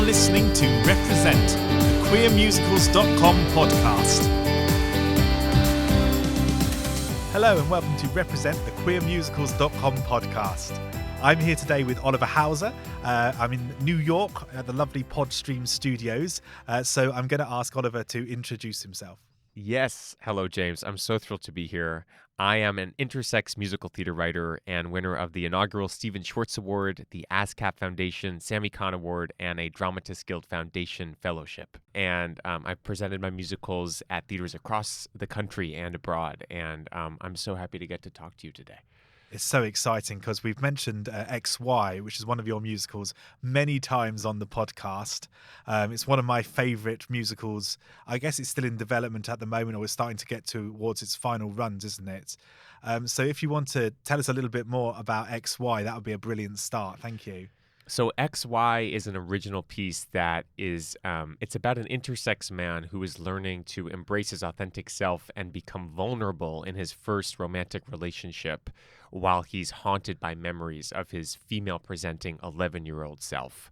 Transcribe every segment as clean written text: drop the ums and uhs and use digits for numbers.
listening to Represent, the queermusicals.com podcast. Hello and welcome to Represent, the queermusicals.com podcast. I'm here today with Oliver Hauser. I'm in New York at the lovely Podstream Studios. So I'm going to ask Oliver to introduce himself. Yes. Hello, James. I'm so thrilled to be here. I am an intersex musical theater writer and winner of the inaugural Stephen Schwartz Award, the ASCAP Foundation Sammy Cahn Award, and a Dramatists Guild Foundation Fellowship. And I've presented my musicals at theaters across the country and abroad. And I'm so happy to get to talk to you today. It's so exciting because we've mentioned XY, which is one of your musicals, many times on the podcast. It's one of my favourite musicals. I guess it's still in development at the moment, or we're starting to get towards its final runs, isn't it? So if you want to tell us a little bit more about XY, that would be a brilliant start. Thank you. So XY is an original piece that is, it's about an intersex man who is learning to embrace his authentic self and become vulnerable in his first romantic relationship while he's haunted by memories of his female-presenting 11-year-old self.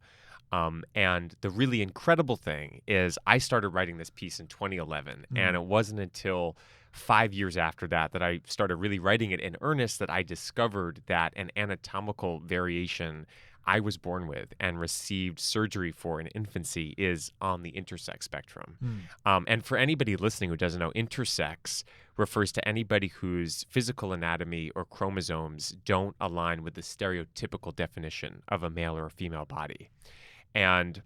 And the really incredible thing is I started writing this piece in 2011, and it wasn't until 5 years after that that I started really writing it in earnest that I discovered that an anatomical variation I was born with and received surgery for in infancy is on the intersex spectrum. And for anybody listening who doesn't know, intersex refers to anybody whose physical anatomy or chromosomes don't align with the stereotypical definition of a male or a female body. And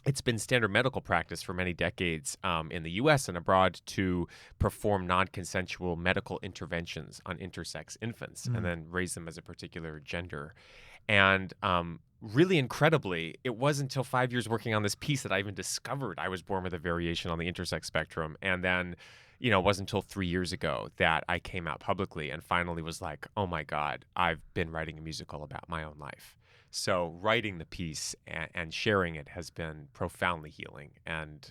it's been standard medical practice for many decades in the U.S. and abroad to perform non-consensual medical interventions on intersex infants and then raise them as a particular gender. And really incredibly, it wasn't until 5 years working on this piece that I even discovered I was born with a variation on the intersex spectrum. And then, it wasn't until 3 years ago that I came out publicly and finally was like, oh my God, I've been writing a musical about my own life. So writing the piece and sharing it has been profoundly healing and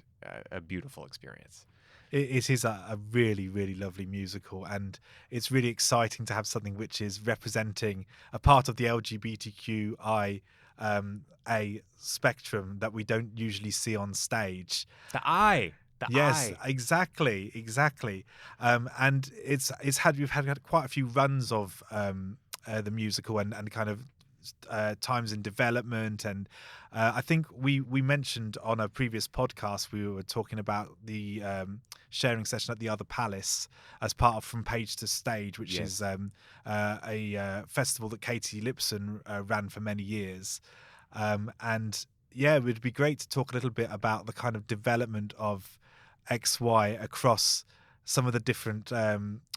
a beautiful experience. It is a really, really lovely musical, and it's really exciting to have something which is representing a part of the LGBTQI a spectrum that we don't usually see on stage. Yes, exactly. And we've had quite a few runs of the musical and kind of times in development, and I think we mentioned on a previous podcast we were talking about the sharing session at the Other Palace as part of From Page to Stage, which is a festival that Katie Lipson ran for many years, and it would be great to talk a little bit about the kind of development of XY across some of the different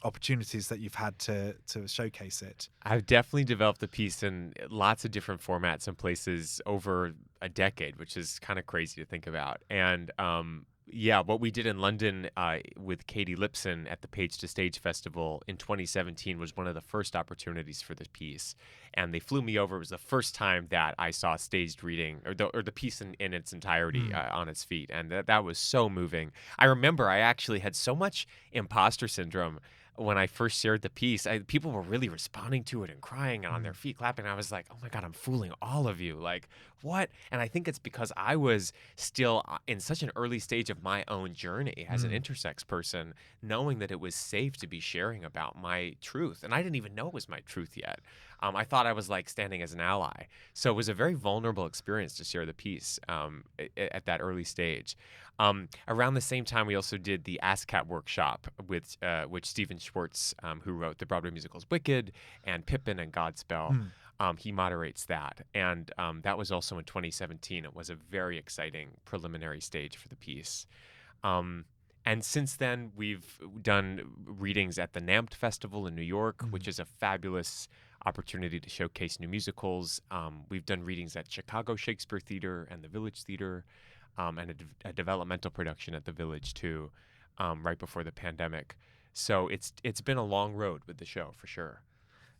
opportunities that you've had to showcase it. I've definitely developed the piece in lots of different formats and places over a decade, which is kind of crazy to think about. And what we did in London with Katie Lipson at the Page to Stage Festival in 2017 was one of the first opportunities for this piece. And they flew me over. It was the first time that I saw a staged reading or the piece in its entirety on its feet. And that was so moving. I remember I actually had so much imposter syndrome when I first shared the piece. People were really responding to it and crying and on their feet clapping. I was like, oh my God, I'm fooling all of you. Like, what? And I think it's because I was still in such an early stage of my own journey as an intersex person, knowing that it was safe to be sharing about my truth. And I didn't even know it was my truth yet. I thought I was like standing as an ally. So it was a very vulnerable experience to share the piece at that early stage. Around the same time, we also did the ASCAP workshop with which Stephen Schwartz, who wrote the Broadway musicals Wicked and Pippin and Godspell, he moderates that. And that was also in 2017. It was a very exciting preliminary stage for the piece. And since then, we've done readings at the NAMT Festival in New York, which is a fabulous opportunity to showcase new musicals. We've done readings at Chicago Shakespeare Theater and the Village Theater, and a developmental production at the Village too, right before the pandemic. So it's been a long road with the show for sure.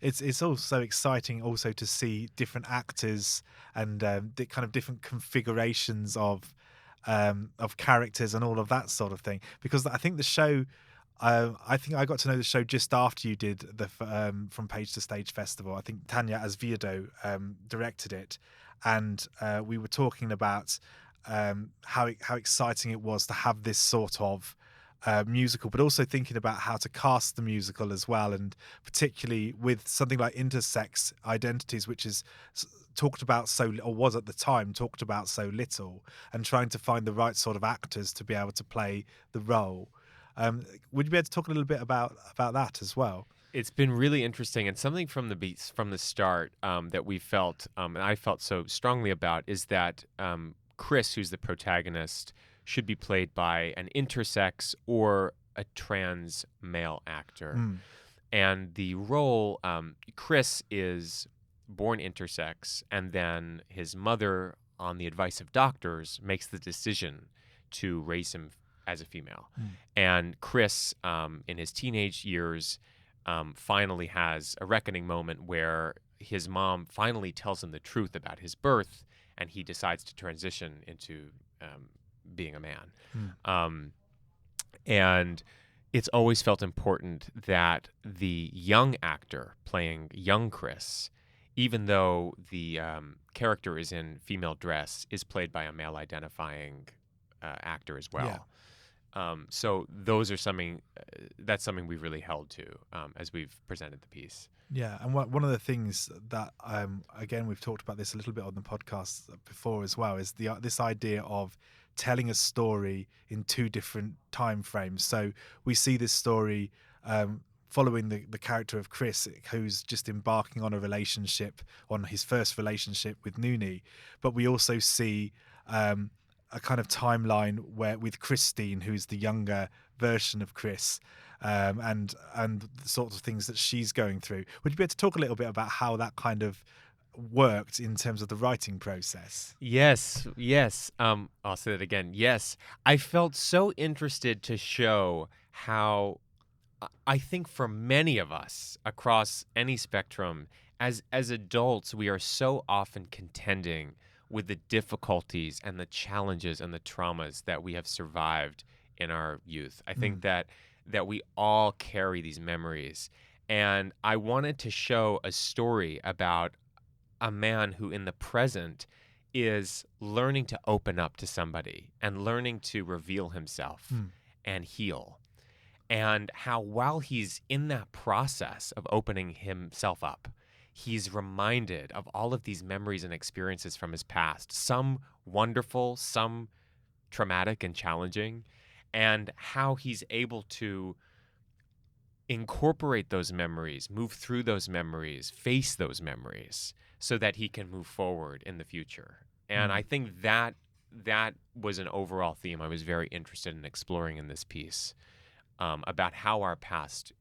It's also exciting also to see different actors and the kind of different configurations of characters and all of that sort of thing, because I think the show I think I got to know the show just after you did the From Page to Stage Festival. I think Tanya Asviedo directed it, and we were talking about how exciting it was to have this sort of musical, but also thinking about how to cast the musical as well, and particularly with something like intersex identities, which is talked about or was at the time talked about so little, and trying to find the right sort of actors to be able to play the role. Would you be able to talk a little bit about that as well? It's been really interesting, and something from the beats from the start that we felt, and I felt so strongly about, is that Chris, who's the protagonist, should be played by an intersex or a trans male actor. And the role, Chris is born intersex, and then his mother, on the advice of doctors, makes the decision to raise him as a female. And Chris, in his teenage years, finally has a reckoning moment where his mom finally tells him the truth about his birth, and he decides to transition into being a man. And it's always felt important that the young actor playing young Chris, even though the character is in female dress, is played by a male-identifying actor as well. Yeah. So those are that's something we've really held to as we've presented the piece. Yeah, and one of the things that again, we've talked about this a little bit on the podcast before as well, is this idea of telling a story in two different time frames. So we see this story following the character of Chris, who's just embarking on on his first relationship with Noonie, but we also see a kind of timeline with Christine, who's the younger version of Chris, and the sorts of things that she's going through. Would you be able to talk a little bit about how that kind of worked in terms of the writing process? Yes. I'll say that again. Yes. I felt so interested to show how I think for many of us across any spectrum, as adults, we are so often contending with the difficulties and the challenges and the traumas that we have survived in our youth. I think that we all carry these memories. And I wanted to show a story about a man who in the present is learning to open up to somebody and learning to reveal himself and heal. And how while he's in that process of opening himself up, he's reminded of all of these memories and experiences from his past, some wonderful, some traumatic and challenging, and how he's able to incorporate those memories, move through those memories, face those memories, so that he can move forward in the future. And I think that was an overall theme I was very interested in exploring in this piece, about how our past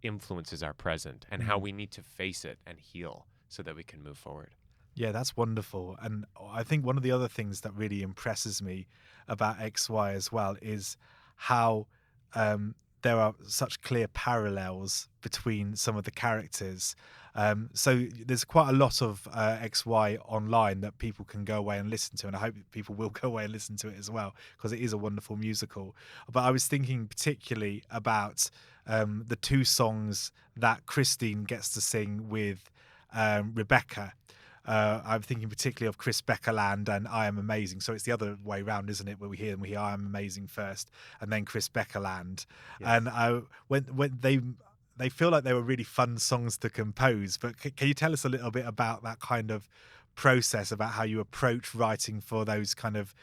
influences our present and how we need to face it and heal so that we can move forward. Yeah, that's wonderful. And I think one of the other things that really impresses me about XY as well is how there are such clear parallels between some of the characters. So there's quite a lot of XY online that people can go away and listen to, and I hope people will go away and listen to it as well, because it is a wonderful musical. But I was thinking particularly about the two songs that Christine gets to sing with Rebecca. I'm thinking particularly of Chris Beckerland and I Am Amazing. So it's the other way around, isn't it? Where we hear I Am Amazing first, and then Chris Beckerland. Yes. And when they feel like they were really fun songs to compose. But can you tell us a little bit about that kind of process, about how you approach writing for those kind of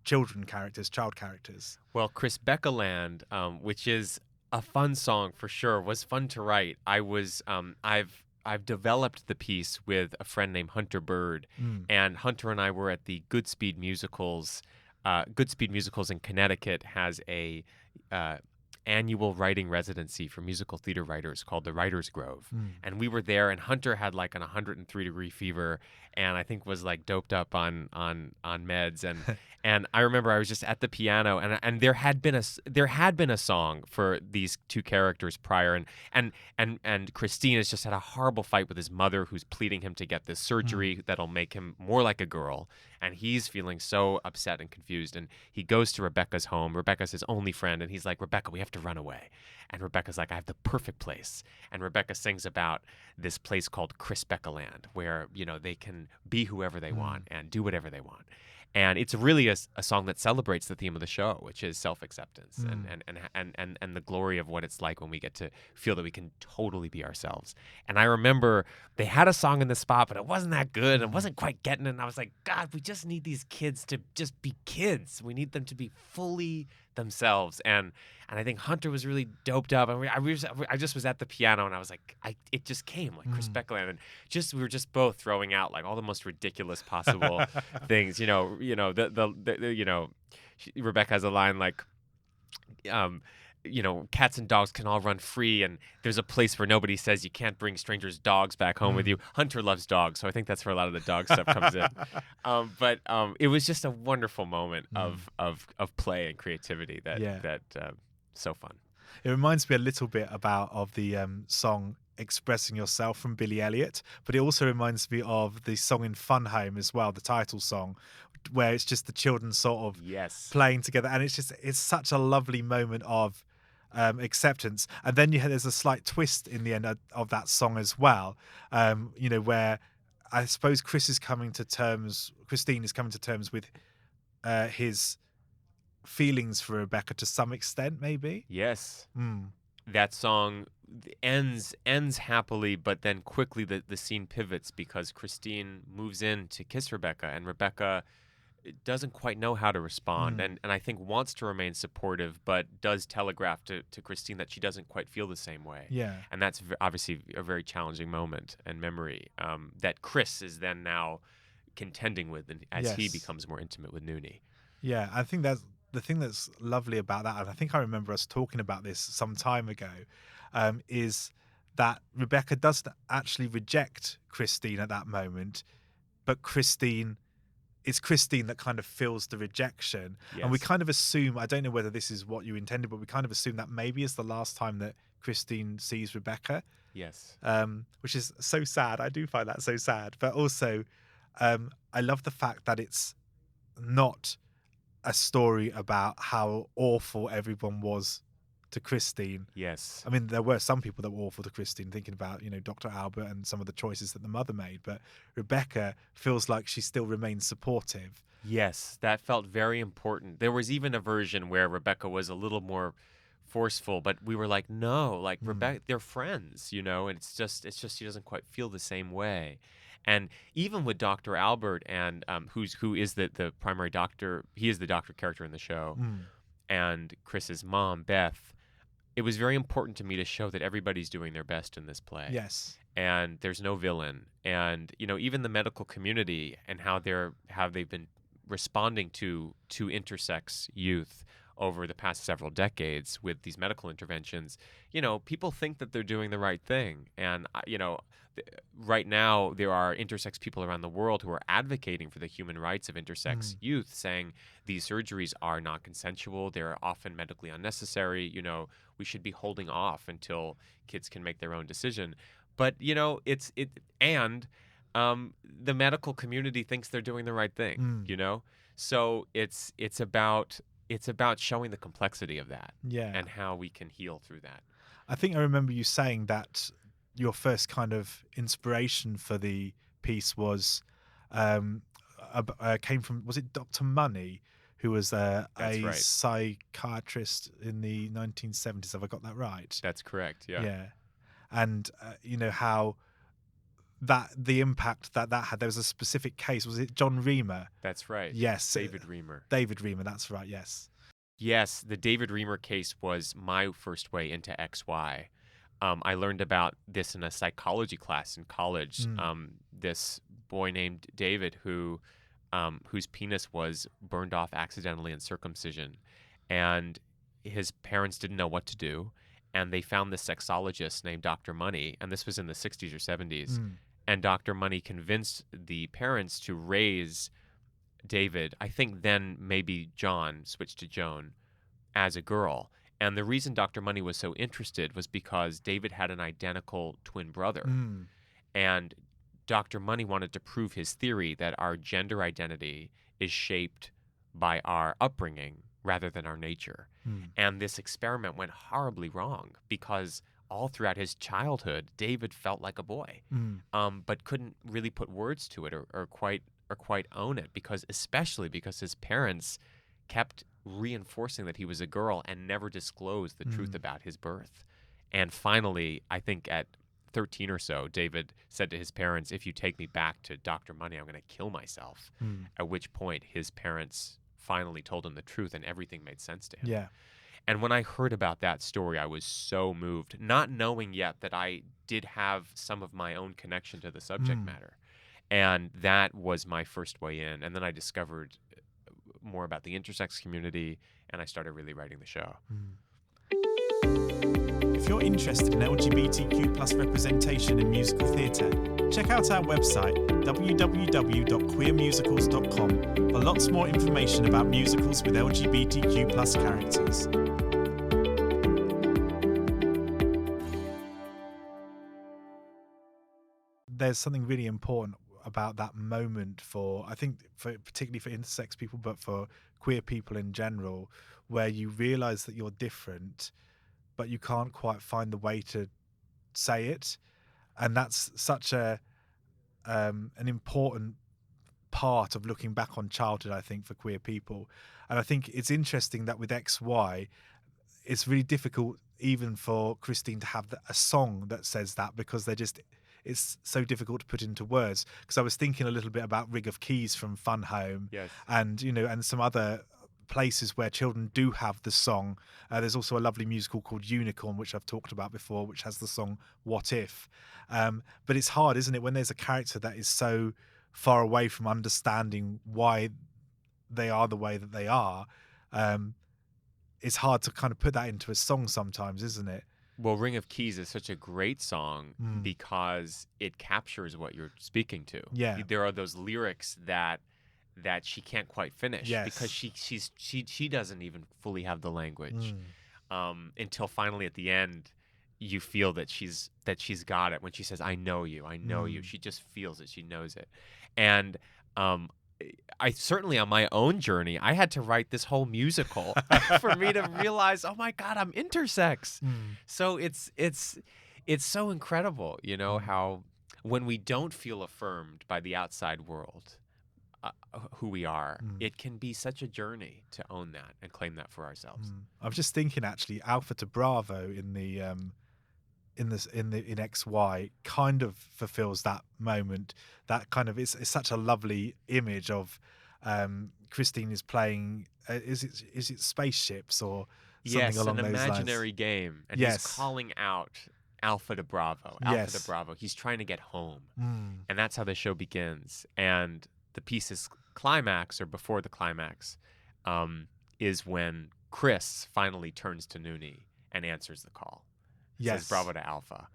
child characters? Well, Chris Beckerland, which is a fun song for sure, was fun to write. I've developed the piece with a friend named Hunter Bird, and Hunter and I were at the Goodspeed Musicals. Goodspeed Musicals in Connecticut has a annual writing residency for musical theater writers called the Writers Grove. And we were there, and Hunter had like an 103-degree fever, and I think was like doped up on meds. And I remember I was just at the piano, and there had been a song for these two characters prior, and Christine has just had a horrible fight with his mother, who's pleading him to get this surgery that'll make him more like a girl. And he's feeling so upset and confused. And he goes to Rebecca's home. Rebecca's his only friend. And he's like, Rebecca, we have to run away. And Rebecca's like, I have the perfect place. And Rebecca sings about this place called Chris Becca Land, where, they can be whoever they want and do whatever they want. And it's really a song that celebrates the theme of the show, which is self-acceptance and the glory of what it's like when we get to feel that we can totally be ourselves. And I remember they had a song in the spot, but it wasn't that good. And wasn't quite getting it. And I was like, God, we just need these kids to just be kids. We need them to be fully themselves. And I think Hunter was really doped up. And I just was at the piano, and I was like, it just came like Chris Beckland, and we were just both throwing out like all the most ridiculous possible things. Rebecca has a line like, cats and dogs can all run free, and there's a place where nobody says you can't bring strangers' dogs back home with you. Hunter loves dogs, so I think that's where a lot of the dog stuff comes in. But it was just a wonderful moment of play and creativity that so fun. It reminds me a little bit of the song Expressing Yourself from Billy Elliot, but it also reminds me of the song in Fun Home as well, the title song, where it's just the children sort of playing together, and it's such a lovely moment of acceptance. And then there's a slight twist in the end of that song as well, where I suppose Christine is coming to terms with his feelings for Rebecca to some extent, maybe. Yes. That song ends happily, but then quickly the scene pivots because Christine moves in to kiss Rebecca, and Rebecca doesn't quite know how to respond, and I think wants to remain supportive, but does telegraph to Christine that she doesn't quite feel the same way. Yeah. And that's obviously a very challenging moment and memory that Chris is then now contending with as he becomes more intimate with Noonie. Yeah, I think that's the thing that's lovely about that, and I think I remember us talking about this some time ago, is that Rebecca doesn't actually reject Christine at that moment, but it's Christine that kind of feels the rejection. Yes. And we kind of assume, I don't know whether this is what you intended, but we kind of assume that maybe it's the last time that Christine sees Rebecca. Yes. Which is so sad. I do find that so sad. But also, I love the fact that it's not a story about how awful everyone was to Christine. Yes. I mean, there were some people that were awful to Christine, thinking about, Dr. Albert and some of the choices that the mother made. But Rebecca feels like she still remains supportive. Yes, that felt very important. There was even a version where Rebecca was a little more forceful, but we were like, no, like Rebecca, they're friends, and it's just she doesn't quite feel the same way. And even with Dr. Albert, and who is the primary doctor, he is the doctor character in the show, and Chris's mom, Beth, it was very important to me to show that everybody's doing their best in this play. Yes. And there's no villain. And, even the medical community and how they've been responding to intersex youth over the past several decades with these medical interventions, people think that they're doing the right thing. And, right now there are intersex people around the world who are advocating for the human rights of intersex youth, saying these surgeries are not consensual, they're often medically unnecessary, we should be holding off until kids can make their own decision. But, and the medical community thinks they're doing the right thing, So it's about showing the complexity of that, and how we can heal through that. I think I remember you saying that your first kind of inspiration for the piece was came from, was it Dr. Money, who was a psychiatrist in the 1970s? Have I got that right? That's correct. Yeah. Yeah, and how that the impact that had. There was a specific case. Was it John Reamer? That's right. Yes, David Reamer. David Reamer. That's right. Yes. Yes, the David Reamer case was my first way into XY. I learned about this in a psychology class in college. This boy named David whose penis was burned off accidentally in circumcision, and his parents didn't know what to do, and they found this sexologist named Dr. Money, and this was in the 60s or 70s, and Dr. Money convinced the parents to raise David, I think then maybe John, switched to Joan, as a girl. And the reason Dr. Money was so interested was because David had an identical twin brother. And Dr. Money wanted to prove his theory that our gender identity is shaped by our upbringing rather than our nature. Mm. And this experiment went horribly wrong because all throughout his childhood, David felt like a boy, Mm. but couldn't really put words to it or quite own it especially because his parents kept reinforcing that he was a girl and never disclosed the truth Mm. about his birth. And finally, I think at 13 or so, David said to his parents, "If you take me back to Dr. Money, I'm going to kill myself." Mm. At which point his parents finally told him the truth and everything made sense to him. Yeah. And when I heard about that story, I was so moved, not knowing yet that I did have some of my own connection to the subject Mm. matter. And that was my first way in. And then I discovered more about the intersex community, and I started really writing the show. Mm. If you're interested in LGBTQ plus representation in musical theatre, check out our website www.queermusicals.com for lots more information about musicals with LGBTQ plus characters. There's something really important about that moment I think particularly for intersex people, but for queer people in general, where you realise that you're different, but you can't quite find the way to say it. And that's such an important part of looking back on childhood, I think, for queer people. And I think it's interesting that with XY, it's really difficult even for Christine to have a song that says that, because it's so difficult to put into words. Because I was thinking a little bit about Rig of Keys from Fun Home, Yes. and and some other places where children do have the song. There's also a lovely musical called Unicorn, which I've talked about before, which has the song What If. But it's hard, isn't it, when there's a character that is so far away from understanding why they are the way that they are. It's hard to kind of put that into a song sometimes, isn't it? Well, Ring of Keys is such a great song because it captures what you're speaking to. Yeah. There are those lyrics that she can't quite finish because she doesn't even fully have the language until finally at the end you feel that she's got it when she says, "I know you, I know you." She just feels it, she knows it. And I certainly, on my own journey, I had to write this whole musical for me to realize, oh my God, I'm intersex. So it's so incredible, how when we don't feel affirmed by the outside world, who we are, it can be such a journey to own that and claim that for ourselves. I was just thinking, actually, Alpha to Bravo in XY kind of fulfills that moment. That kind of it's such a lovely image of Christine is playing. Is it spaceships or something along those lines? Yes, an imaginary game, and he's calling out Alpha to Bravo. Alpha to Bravo. He's trying to get home, and that's how the show begins. And the piece's climax, or before the climax, is when Chris finally turns to Noonie and answers the call. Says Bravo to Alpha.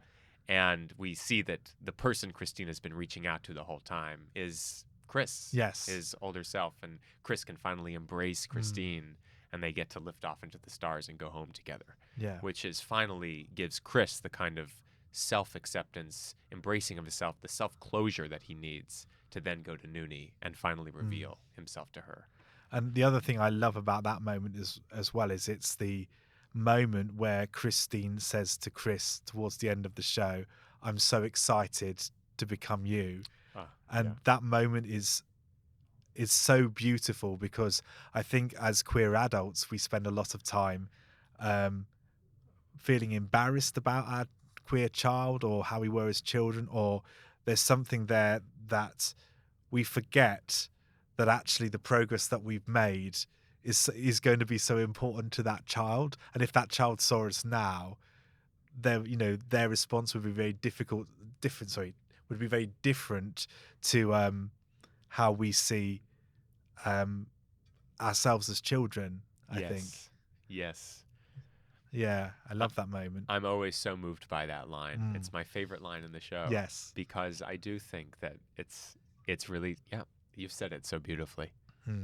And we see that the person Christine has been reaching out to the whole time is Chris, his older self. And Chris can finally embrace Christine, and they get to lift off into the stars and go home together. Which finally gives Chris the kind of self-acceptance, embracing of himself, the self-closure that he needs to then go to Noonie and finally reveal himself to her. And the other thing I love about that moment as well is it's the moment where Christine says to Chris towards the end of the show, "I'm so excited to become you." That moment is so beautiful, because I think as queer adults we spend a lot of time feeling embarrassed about our queer child or how we were as children, or there's something there that we forget that actually the progress that we've made is going to be so important to that child. And if that child saw us now, their response would be very different to how we see ourselves as children, I think. Yes. Yeah, I love that moment. I'm always so moved by that line. It's my favorite line in the show. Yes. Because I do think that it's really, you've said it so beautifully.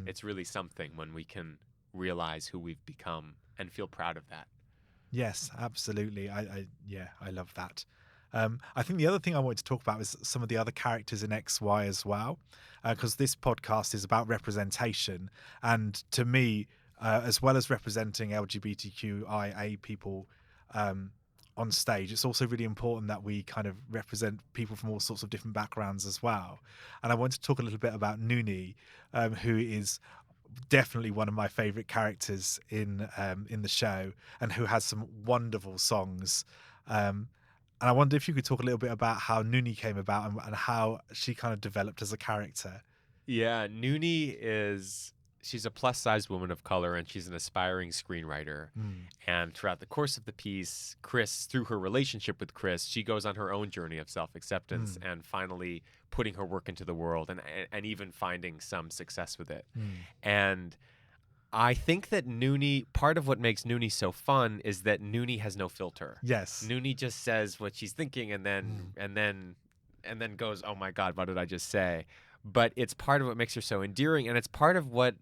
It's really something when we can realize who we've become and feel proud of that. Yes, absolutely. I love that. I think the other thing I wanted to talk about is some of the other characters in XY as well, because this podcast is about representation. And to me, as well as representing LGBTQIA people on stage, it's also really important that we kind of represent people from all sorts of different backgrounds as well. And I want to talk a little bit about Noonie, who is definitely one of my favorite characters in the show, and who has some wonderful songs. And I wonder if you could talk a little bit about how Noonie came about, and how she kind of developed as a character. Yeah, she's a plus sized woman of color, and she's an aspiring screenwriter. Mm, And throughout the course of the piece, through her relationship with Chris, she goes on her own journey of self acceptance mm, and finally putting her work into the world, and even finding some success with it. mm. And I think that part of what makes Noonie so fun is that Noonie has no filter. Yes. Noonie just says what she's thinking, and then Mm, and then goes, "Oh my God, what did I just say?" But it's part of what makes her so endearing, and it's part of what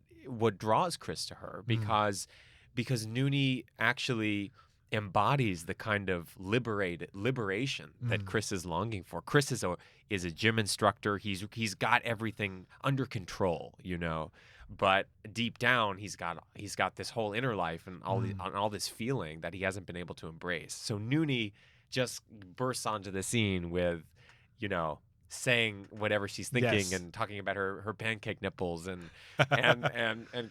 draws Chris to her, mm, because Noonie actually embodies the kind of liberation that mm. Chris is longing for. Chris is a gym instructor. He's got everything under control, but deep down he's got this whole inner life and Mm. all this feeling that he hasn't been able to embrace. So Noonie just bursts onto the scene with, saying whatever she's thinking Yes. and talking about her pancake nipples, and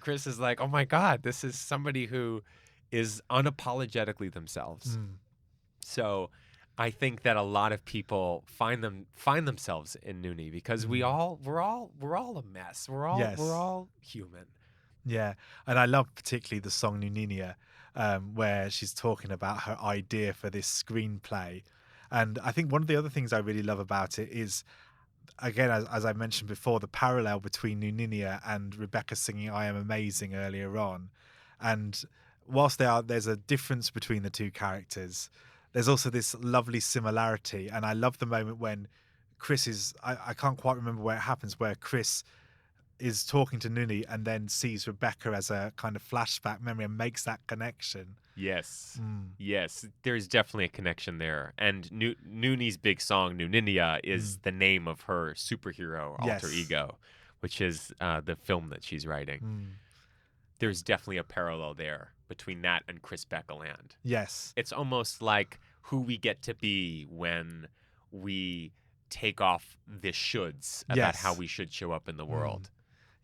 Chris is like, "Oh my God, this is somebody who is unapologetically themselves." Mm, So I think that a lot of people find themselves in Noonie, because mm. we're all a mess. We're Yes. all human. Yeah, and I love particularly the song Nuninia, where she's talking about her idea for this screenplay. And I think one of the other things I really love about it is, again, as I mentioned before, the parallel between Nuninia and Rebecca singing "I Am Amazing" earlier on. And whilst there's a difference between the two characters, there's also this lovely similarity. And I love the moment when I can't quite remember where it happens, where Chris is talking to Noonie and then sees Rebecca as a kind of flashback memory and makes that connection. Yes. Mm, Yes, there's definitely a connection there. And Noonie's big song, Nooninia, is mm. the name of her superhero alter Yes. ego, which is the film that she's writing. Mm. There's definitely a parallel there between that and Chris Beckeland. Yes. It's almost like who we get to be when we take off the shoulds about how Yes. we should show up in the Mm. world.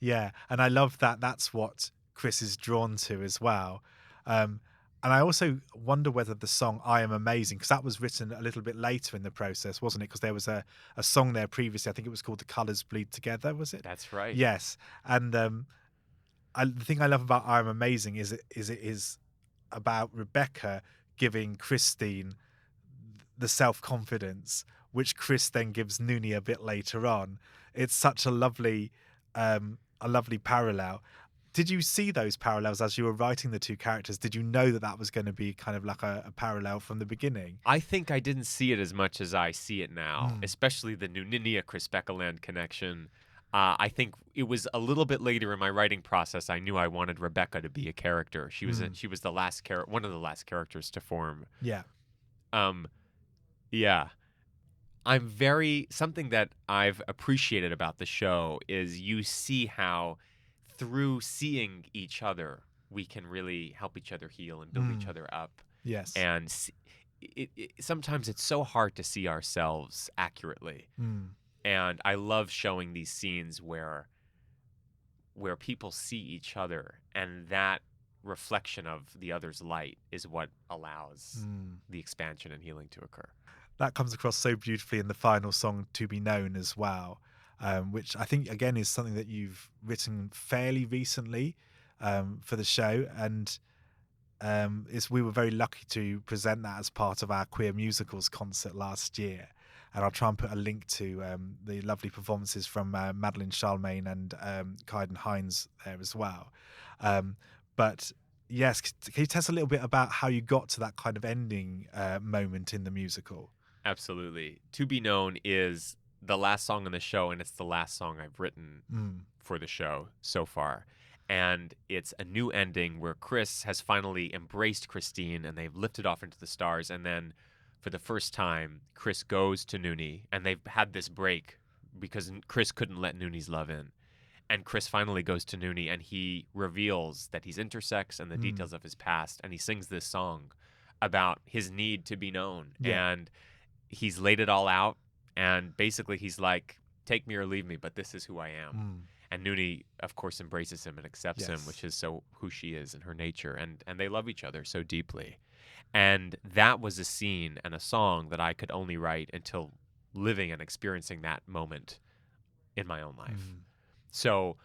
Yeah. And I love that that's what Chris is drawn to as well. Um, and I also wonder whether the song "I Am Amazing," because that was written a little bit later in the process, wasn't it? Because there was a song there previously. I think it was called "The Colors Bleed Together," was it? That's right. Yes. And the thing I love about "I Am Amazing" it is about Rebecca giving Christine the self-confidence, which Chris then gives Noonie a bit later on. It's such a lovely parallel. Did you see those parallels as you were writing the two characters? Did you know that that was going to be kind of like a parallel from the beginning? I think I didn't see it as much as I see it now, Mm, especially the Nooninia Chris Beckeland connection. I think it was a little bit later in my writing process. I knew I wanted Rebecca to be a character. mm, She was the last one of the last characters to form. yeah. Um, yeah, something that I've appreciated about the show is you see how through seeing each other we can really help each other heal and build each Mm, other up. yes. And sometimes it's so hard to see ourselves accurately. Mm, And I love showing these scenes where people see each other, and that reflection of the other's light is what allows mm. the expansion and healing to occur. That comes across so beautifully in the final song "To Be Known" as well, which I think again is something that you've written fairly recently for the show. And we were very lucky to present that as part of our Queer Musicals concert last year. And I'll try and put a link to the lovely performances from Madeline Charlemagne and Kaiden Hines there as well. But yes, can you tell us a little bit about how you got to that kind of ending moment in the musical? Absolutely. To Be Known is the last song on the show, and it's the last song I've written Mm, for the show so far. And it's a new ending where Chris has finally embraced Christine and they've lifted off into the stars. And then for the first time, Chris goes to Noonie, and they've had this break because Chris couldn't let Noonie's love in. And Chris finally goes to Nooney and he reveals that he's intersex and the details of his past. And he sings this song about his need to be known. Yeah. And he's laid it all out. And basically he's like, take me or leave me, but this is who I am. And Nooney, of course, embraces him and accepts him, which is so who she is and her nature. And they love each other so deeply. And that was a scene and a song that I could only write until living and experiencing that moment in my own life. So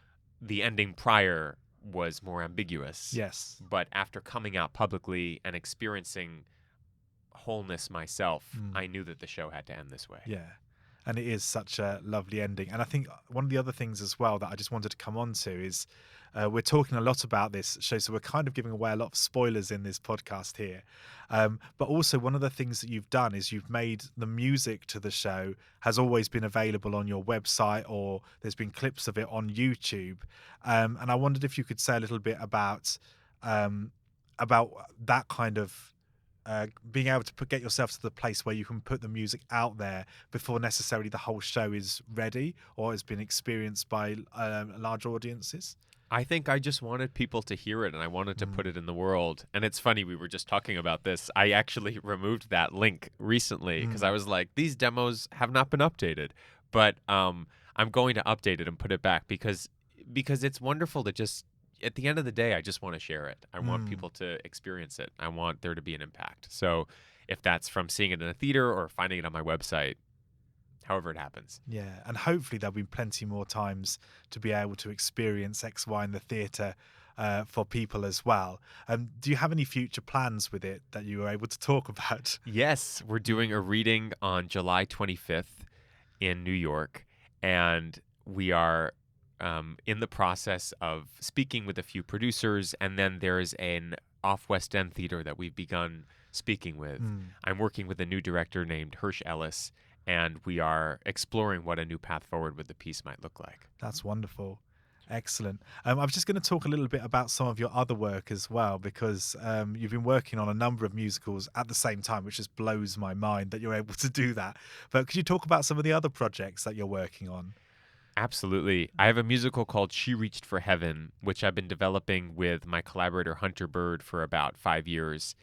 the ending prior was more ambiguous. Yes. But after coming out publicly and experiencing wholeness myself, I knew that the show had to end this way. Yeah. And it is such a lovely ending. And I think one of the other things as well that I just wanted to come on to is we're talking a lot about this show, so we're kind of giving away a lot of spoilers in this podcast here. But also one of the things that you've done is you've made the music to the show has always been available on your website, or there's been clips of it on YouTube. And I wondered if you could say a little bit about that kind of being able to get yourself to the place where you can put the music out there before necessarily the whole show is ready or has been experienced by large audiences. I think I just wanted people to hear it and I wanted to put it in the world. And it's funny, we were just talking about this. I actually removed that link recently because I was like, these demos have not been updated. But I'm going to update it and put it back because it's wonderful to just, at the end of the day, I just want to share it. I want people to experience it. I want there to be an impact. So if that's from seeing it in a theater or finding it on my website, however it happens. Yeah, and hopefully there'll be plenty more times to be able to experience XY in the theatre for people as well. Do you have any future plans with it that you were able to talk about? Yes, we're doing a reading on July 25th in New York, and we are in the process of speaking with a few producers, and then there's an off West End theater that we've begun speaking with. I'm working with a new director named Hirsch Ellis, and we are exploring what a new path forward with the piece might look like. That's wonderful. Excellent. I was just going to talk a little bit about some of your other work as well, because you've been working on a number of musicals at the same time, which just blows my mind that you're able to do that. But could you talk about some of the other projects that you're working on? Absolutely. I have a musical called She Reached for Heaven, which I've been developing with my collaborator Hunter Bird for about 5 years,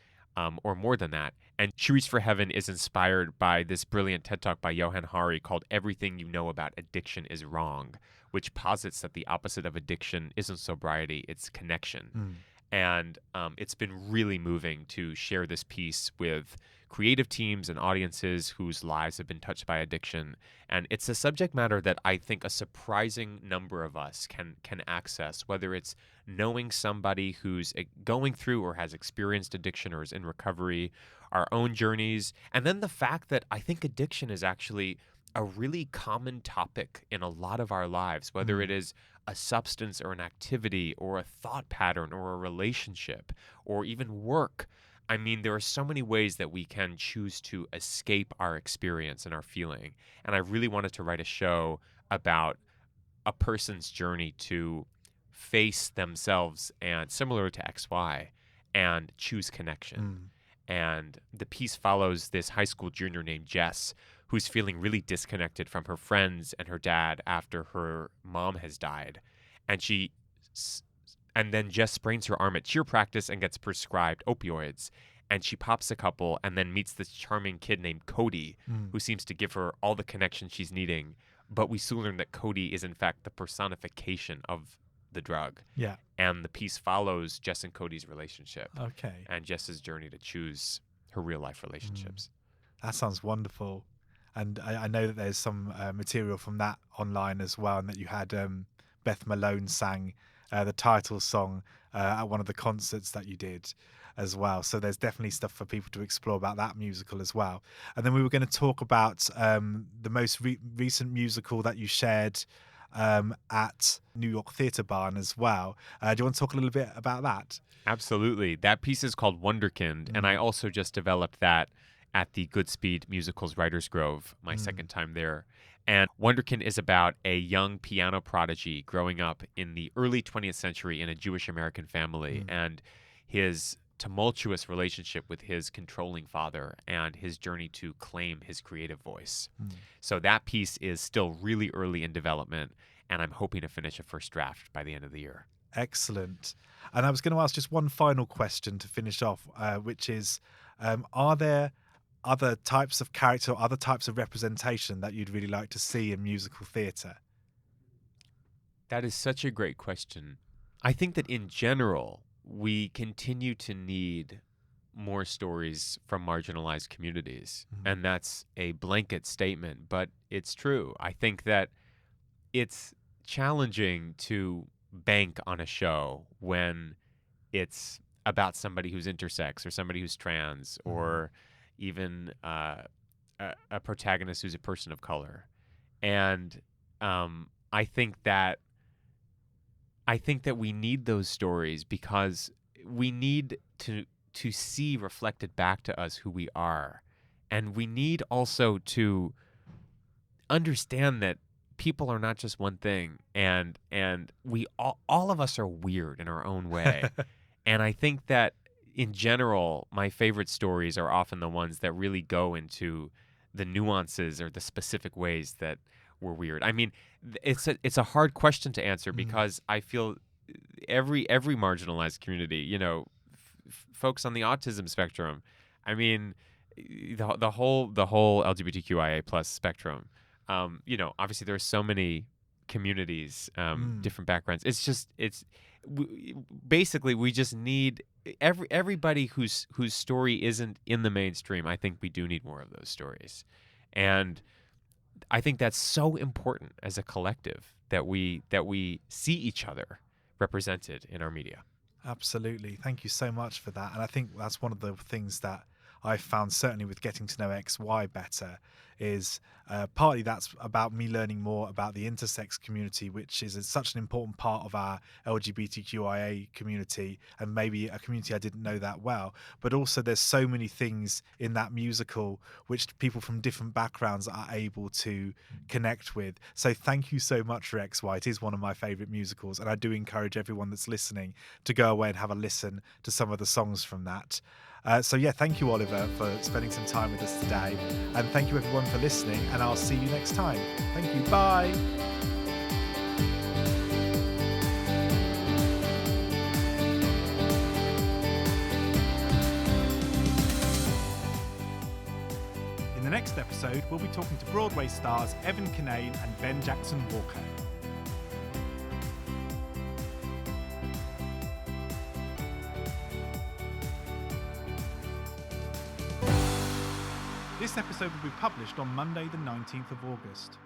or more than that. And She Reached for Heaven is inspired by this brilliant TED Talk by Johann Hari called Everything You Know About Addiction is Wrong, which posits that the opposite of addiction isn't sobriety, it's connection. And it's been really moving to share this piece with creative teams and audiences whose lives have been touched by addiction. And it's a subject matter that I think a surprising number of us can access, whether it's knowing somebody who's going through or has experienced addiction or is in recovery, our own journeys, and then the fact that I think addiction is actually a really common topic in a lot of our lives, whether it is a substance or an activity or a thought pattern or a relationship or even work. I mean, there are so many ways that we can choose to escape our experience and our feeling. And I really wanted to write a show about a person's journey to face themselves and similar to XY and choose connection. And the piece follows this high school junior named Jess, who's feeling really disconnected from her friends and her dad after her mom has died. And then Jess sprains her arm at cheer practice and gets prescribed opioids. And she pops a couple and then meets this charming kid named Cody, who seems to give her all the connection she's needing. But we soon learn that Cody is in fact the personification of the drug. Yeah. And the piece follows Jess and Cody's relationship. Okay. And Jess's journey to choose her real life relationships. That sounds wonderful. And I know that there's some material from that online as well, and that you had Beth Malone sang the title song at one of the concerts that you did as well. So there's definitely stuff for people to explore about that musical as well. And then we were going to talk about the most recent musical that you shared at New York Theatre Barn as well. Do you want to talk a little bit about that? Absolutely. That piece is called Wonderkind, and I also just developed that at the Goodspeed Musicals Writers Grove, my second time there. And Wonderkind is about a young piano prodigy growing up in the early 20th century in a Jewish American family and his tumultuous relationship with his controlling father and his journey to claim his creative voice. So that piece is still really early in development. and I'm hoping to finish a first draft by the end of the year. Excellent. And I was going to ask just one final question to finish off, which is, are there other types of character or other types of representation that you'd really like to see in musical theatre? That is such a great question. I think that in general, we continue to need more stories from marginalized communities. And that's a blanket statement, but it's true. I think that it's challenging to bank on a show when it's about somebody who's intersex or somebody who's trans or even a protagonist who's a person of color. And I think that we need those stories because we need to see reflected back to us who we are. And we need also to understand that people are not just one thing, and we all of us are weird in our own way. And I think that in general, my favorite stories are often the ones that really go into the nuances or the specific ways that we're weird. I mean, it's a hard question to answer because I feel every marginalized community, you know, folks on the autism spectrum, I mean, the whole LGBTQIA plus spectrum. You know, obviously there are so many communities, different backgrounds. Basically we just need everybody whose story isn't in the mainstream. I think we do need more of those stories, and I think that's so important as a collective that we see each other represented in our media. Absolutely. Thank you so much for that. And I think that's one of the things that I found, certainly with getting to know XY better, is partly that's about me learning more about the intersex community, which is such an important part of our LGBTQIA community, and maybe a community I didn't know that well. But also there's so many things in that musical which people from different backgrounds are able to connect with. So thank you so much for XY. It is one of my favorite musicals, and I do encourage everyone that's listening to go away and have a listen to some of the songs from that. So yeah, thank you, Oliver, for spending some time with us today. And thank you everyone for listening, and I'll see you next time. Thank you. Bye. In the next episode, we'll be talking to Broadway stars Evan Kinane and Ben Jackson Walker. This episode will be published on Monday the 19th of August.